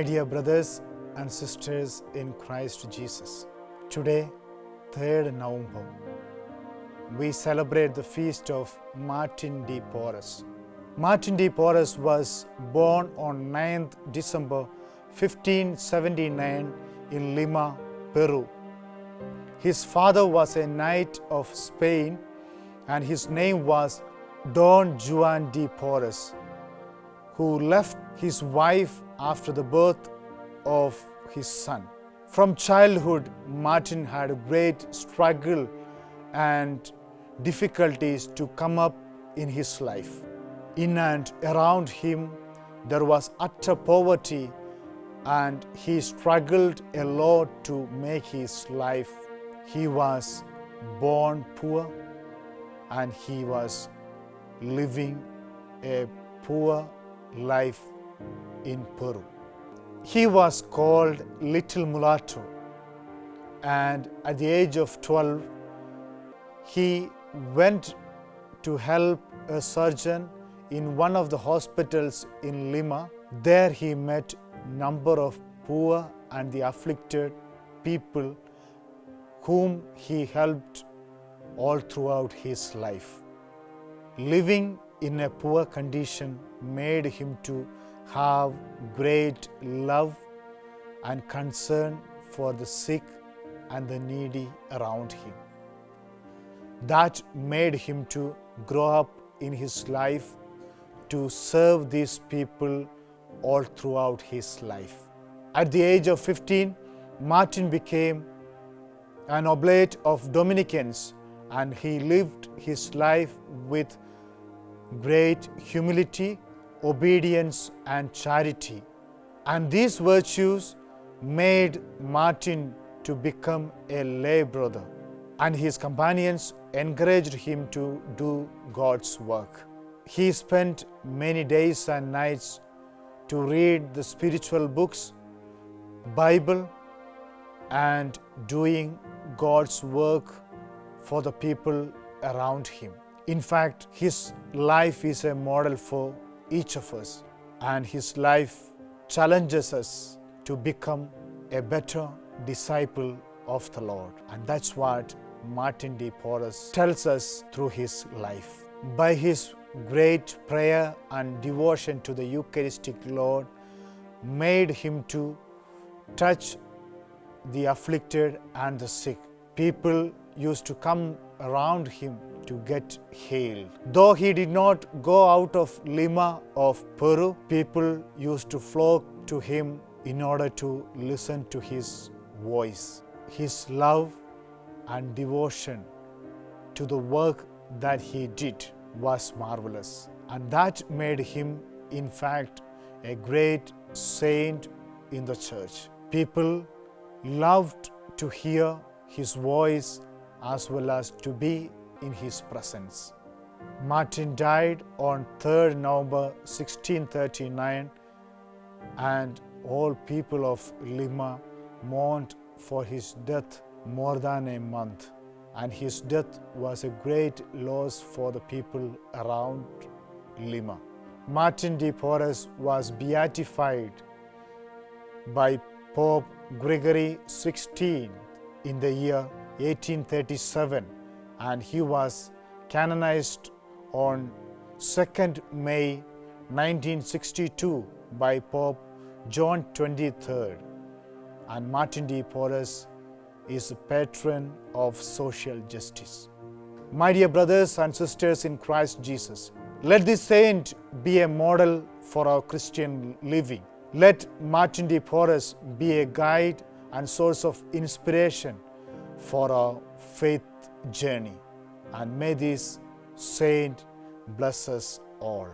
dear brothers and sisters in Christ Jesus, today, 3rd November, we celebrate the feast of Martin de Porres. Martin de Porres was born on 9th December 1579 in Lima, Peru. His father was a knight of Spain and his name was Don Juan de Porres, who left his wife after the birth of his son. From childhood, Martin had a great struggle and difficulties to come up in his life. In and around him, there was utter poverty, and he struggled a lot to make his life. He was born poor, and he was living a poor life in Peru. He was called Little Mulatto, and at the age of 12, he went to help a surgeon in one of the hospitals in Lima. There he met a number of poor and the afflicted people whom he helped all throughout his life. Living in a poor condition made him to have great love and concern for the sick and the needy around him. That made him to grow up in his life to serve these people all throughout his life. At the age of 15, Martin became an oblate of Dominicans, and he lived his life with great humility, obedience, and charity. And these virtues made Martin to become a lay brother, and his companions encouraged him to do God's work. He spent many days and nights to read the spiritual books, Bible, and doing God's work for the people around him. In fact, his life is a model for each of us, and his life challenges us to become a better disciple of the Lord. And that's what Martin de Porres tells us through his life. By his great prayer and devotion to the Eucharistic Lord made him to touch the afflicted and the sick. People used to come around him to get healed. Though he did not go out of Lima of Peru, people used to flock to him in order to listen to his voice. His love and devotion to the work that he did was marvelous, and that made him, in fact, a great saint in the church. People loved to hear his voice as well as to be in his presence. Martin died on 3rd November 1639, and all people of Lima mourned for his death more than a month, and his death was a great loss for the people around Lima. Martin de Porres was beatified by Pope Gregory XVI in the year 1837, and he was canonized on 2nd May 1962 by Pope John 23rd. And Martin de Porres is a patron of social justice. My dear brothers and sisters in Christ Jesus, let this saint be a model for our Christian living. Let Martin de Porres be a guide and source of inspiration for our faith journey. And may this saint bless us all.